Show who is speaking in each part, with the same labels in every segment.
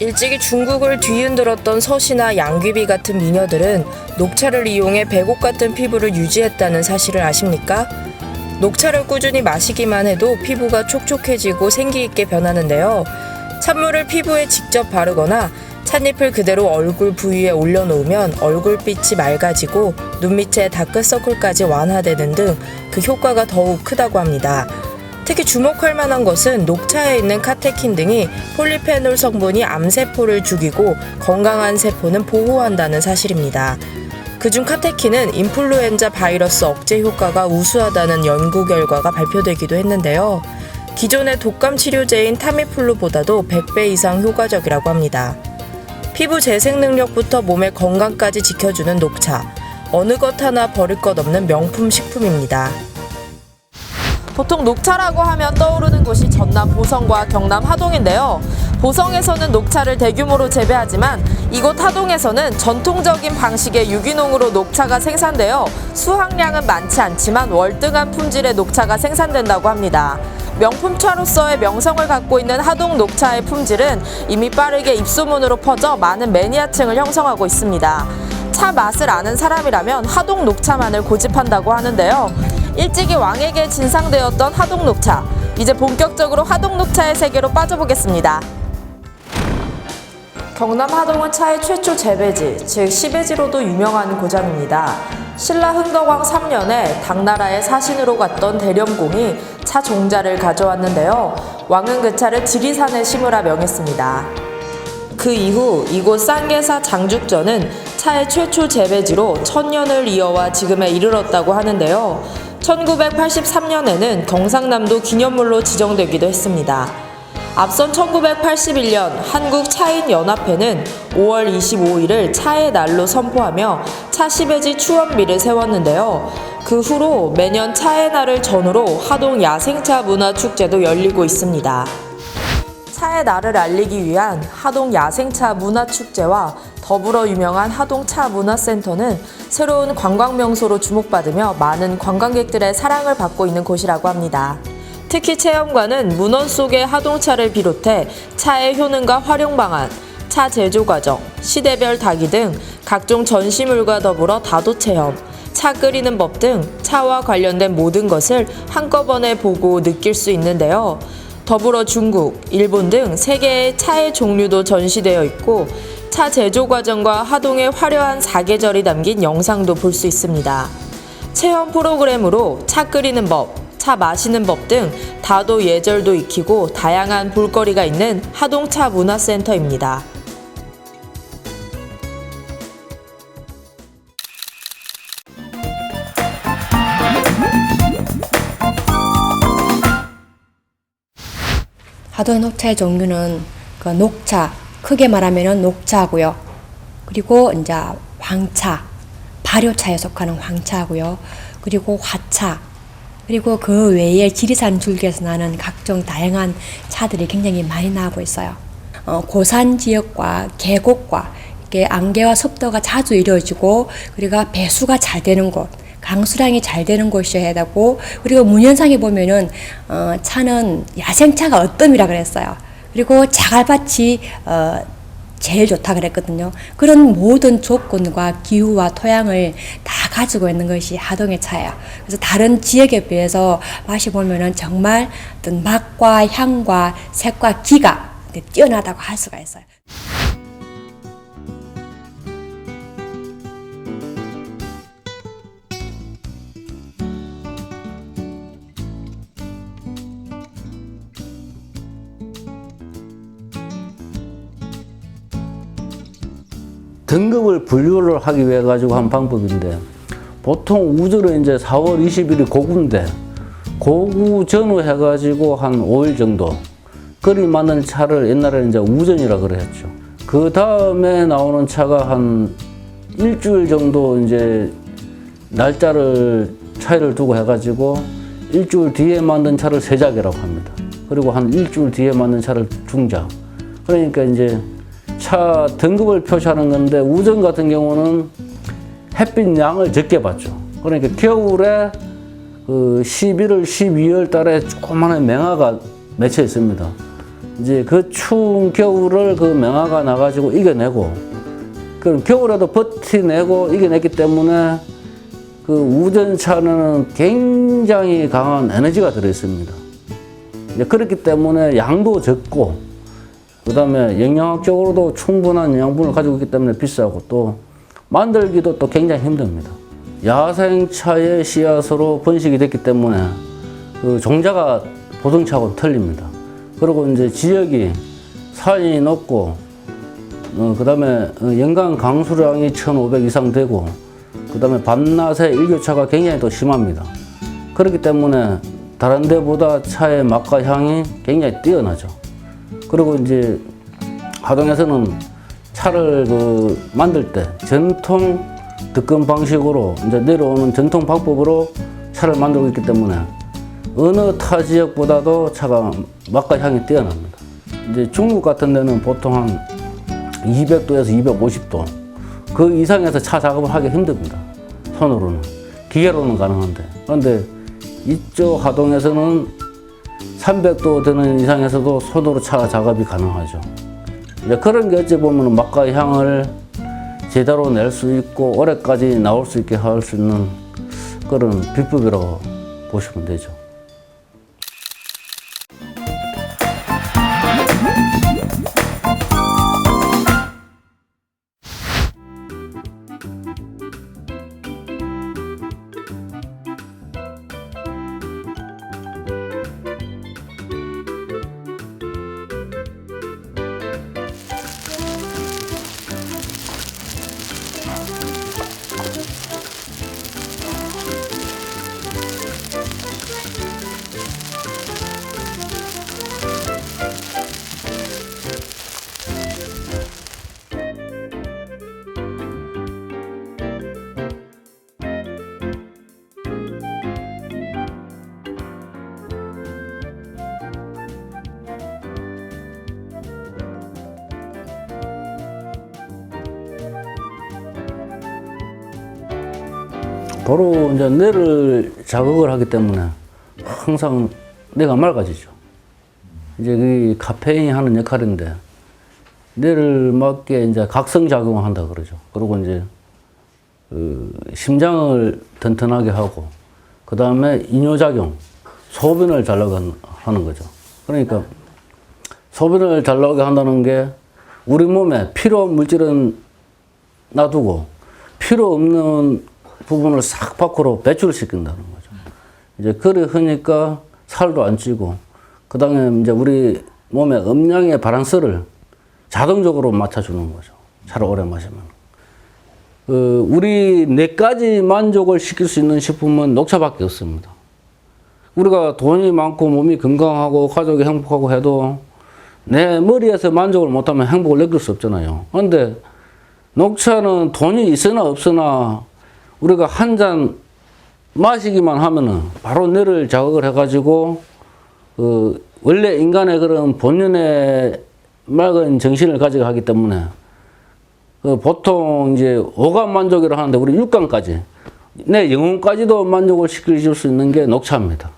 Speaker 1: 일찍이 중국을 뒤흔들었던 서시나 양귀비 같은 미녀들은 녹차를 이용해 백옥 같은 피부를 유지했다는 사실을 아십니까? 녹차를 꾸준히 마시기만 해도 피부가 촉촉해지고 생기있게 변하는데요. 찬물을 피부에 직접 바르거나 찻잎을 그대로 얼굴 부위에 올려놓으면 얼굴빛이 맑아지고 눈 밑의 다크서클까지 완화되는 등 그 효과가 더욱 크다고 합니다. 특히 주목할 만한 것은 녹차에 있는 카테킨 등이 폴리페놀 성분이 암세포를 죽이고 건강한 세포는 보호한다는 사실입니다. 그중 카테킨은 인플루엔자 바이러스 억제 효과가 우수하다는 연구 결과가 발표되기도 했는데요. 기존의 독감 치료제인 타미플루보다도 100배 이상 효과적이라고 합니다. 피부 재생 능력부터 몸의 건강까지 지켜주는 녹차. 어느 것 하나 버릴 것 없는 명품 식품입니다.
Speaker 2: 보통 녹차라고 하면 떠오르는 곳이 전남 보성과 경남 하동인데요. 보성에서는 녹차를 대규모로 재배하지만 이곳 하동에서는 전통적인 방식의 유기농으로 녹차가 생산되어 수확량은 많지 않지만 월등한 품질의 녹차가 생산된다고 합니다. 명품차로서의 명성을 갖고 있는 하동 녹차의 품질은 이미 빠르게 입소문으로 퍼져 많은 매니아층을 형성하고 있습니다. 차 맛을 아는 사람이라면 하동 녹차만을 고집한다고 하는데요. 일찍이 왕에게 진상되었던 하동 녹차, 이제 본격적으로 하동 녹차의 세계로 빠져보겠습니다. 경남 하동은 차의 최초 재배지, 즉 시배지로도 유명한 고장입니다. 신라 흥덕왕 3년에 당나라의 사신으로 갔던 대령공이 차 종자를 가져왔는데요. 왕은 그 차를 지리산에 심으라 명했습니다. 그 이후 이곳 쌍계사 장죽전은 차의 최초 재배지로 1000년을 이어와 지금에 이르렀다고 하는데요. 1983년에는 경상남도 기념물로 지정되기도 했습니다. 앞선 1981년 한국차인연합회는 5월 25일을 차의 날로 선포하며 차 시배지 추원비를 세웠는데요. 그 후로 매년 차의 날을 전후로 하동 야생차 문화축제도 열리고 있습니다. 차의 날을 알리기 위한 하동 야생차 문화축제와 더불어 유명한 하동차 문화센터는 새로운 관광명소로 주목받으며 많은 관광객들의 사랑을 받고 있는 곳이라고 합니다. 특히 체험관은 문헌 속의 하동차를 비롯해 차의 효능과 활용 방안, 차 제조 과정, 시대별 다기 등 각종 전시물과 더불어 다도 체험, 차 끓이는 법 등 차와 관련된 모든 것을 한꺼번에 보고 느낄 수 있는데요. 더불어 중국, 일본 등 세계의 차의 종류도 전시되어 있고 차 제조 과정과 하동의 화려한 사계절이 담긴 영상도 볼 수 있습니다. 체험 프로그램으로 차 끓이는 법, 차 마시는 법 등 다도 예절도 익히고 다양한 볼거리가 있는 하동차 문화센터입니다.
Speaker 3: 하동 녹차의 종류는 그 녹차, 크게 말하면 녹차고요. 그리고 이제 황차, 발효차에 속하는 황차고요. 그리고 화차, 그리고 그 외에 지리산 줄기에서 나는 각종 다양한 차들이 굉장히 많이 나오고 있어요. 고산 지역과 계곡과 이렇게 안개와 습도가 자주 이루어지고 그리고 배수가 잘 되는 곳, 강수량이 잘 되는 곳이어야 되고, 그리고 문현상에 보면은 차는 야생차가 어뜸이라 그랬어요. 그리고 자갈밭이 제일 좋다 그랬거든요. 그런 모든 조건과 기후와 토양을 다 가지고 있는 것이 하동의 차예요. 그래서 다른 지역에 비해서 마셔보면은 정말 어떤 맛과 향과 색과 기가 뛰어나다고 할 수가 있어요.
Speaker 4: 등급을 분류를 하기 위해 가지고 한 방법인데, 보통 우주로 이제 4월 20일이 고구인데, 고구 전후 해가지고 한 5일 정도 끓이 만든 차를 옛날에 이제 우전이라 그랬죠. 그 다음에 나오는 차가 한 일주일 정도 이제 날짜를 차이를 두고 해가지고 일주일 뒤에 만든 차를 세작이라고 합니다. 그리고 한 일주일 뒤에 만든 차를 중작. 그러니까 이제 차 등급을 표시하는 건데, 우전 같은 경우는 햇빛 양을 적게 받죠. 그러니까 겨울에 그 11월, 12월 달에 조그마한 맹화가 맺혀 있습니다. 이제 그 추운 겨울을 그 명화가 나가지고 이겨내고, 그럼 겨울에도 버티내고 이겨냈기 때문에 그 우전차는 굉장히 강한 에너지가 들어있습니다. 이제 그렇기 때문에 양도 적고, 그 다음에 영양학적으로도 충분한 영양분을 가지고 있기 때문에 비싸고, 또 만들기도 또 굉장히 힘듭니다. 야생차의 씨앗으로 번식이 됐기 때문에 그 종자가 보통차하고는 틀립니다. 그리고 이제 지역이 산이 높고, 그 다음에 연간 강수량이 1,500 이상 되고, 그 다음에 밤낮에 일교차가 굉장히 또 심합니다. 그렇기 때문에 다른 데보다 차의 맛과 향이 굉장히 뛰어나죠. 그리고 이제 하동에서는 차를 만들 때 전통 득금 방식으로 이제 내려오는 전통 방법으로 차를 만들고 있기 때문에 어느 타 지역보다도 차가 맛과 향이 뛰어납니다. 이제 중국 같은 데는 보통 한 200도에서 250도 그 이상에서 차 작업을 하기 힘듭니다. 손으로는. 기계로는 가능한데. 그런데 이쪽 하동에서는 300도 되는 이상에서도 손으로 차 작업이 가능하죠. 이제 그런 게 어찌 보면 맛과 향을 제대로 낼 수 있고 오래까지 나올 수 있게 할 수 있는 그런 비법이라고 보시면 되죠. 도로 이제 뇌를 자극을 하기 때문에 항상 뇌가 맑아지죠. 이제 그 카페인이 하는 역할인데 뇌를 막게 이제 각성작용을 한다 그러죠. 그리고 이제 심장을 튼튼하게 하고, 그 다음에 이뇨작용, 소변을 잘 나오게 하는 거죠. 그러니까 소변을 잘 나오게 한다는 게 우리 몸에 필요 물질은 놔두고 필요 없는 부분을 싹 밖으로 배출을 시킨다는 거죠. 이제 그래 하니까 살도 안 찌고, 그 다음에 이제 우리 몸의 음양의 밸런스를 자동적으로 맞춰주는 거죠. 차를 오래 마시면. 우리 네 가지 만족을 시킬 수 있는 식품은 녹차밖에 없습니다. 우리가 돈이 많고 몸이 건강하고 가족이 행복하고 해도 내 머리에서 만족을 못하면 행복을 느낄 수 없잖아요. 그런데 녹차는 돈이 있으나 없으나 우리가 한 잔 마시기만 하면은 바로 뇌를 자극을 해가지고 원래 인간의 그런 본연의 맑은 정신을 가지고 하기 때문에 보통 이제 오감 만족이라 하는데 우리 육감까지 내 영혼까지도 만족을 시켜줄 수 있는 게 녹차입니다.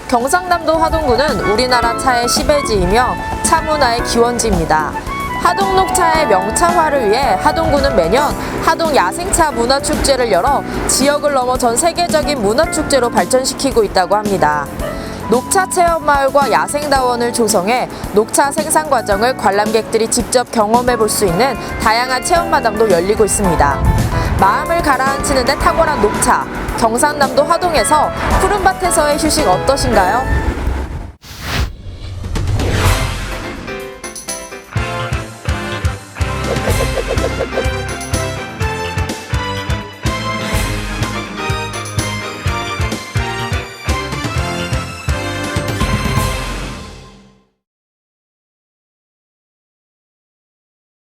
Speaker 2: 경상남도 하동구는 우리나라 차의 시베지이며 차 문화의 기원지입니다. 하동 녹차의 명차화를 위해 하동구는 매년 하동 야생차 문화축제를 열어 지역을 넘어 전 세계적인 문화축제로 발전시키고 있다고 합니다. 녹차 체험마을과 야생다원을 조성해 녹차 생산 과정을 관람객들이 직접 경험해 볼 수 있는 다양한 체험마당도 열리고 있습니다. 마음을 가라앉히는 데 탁월한 녹차, 경상남도 하동에서 푸른밭에서의 휴식 어떠신가요?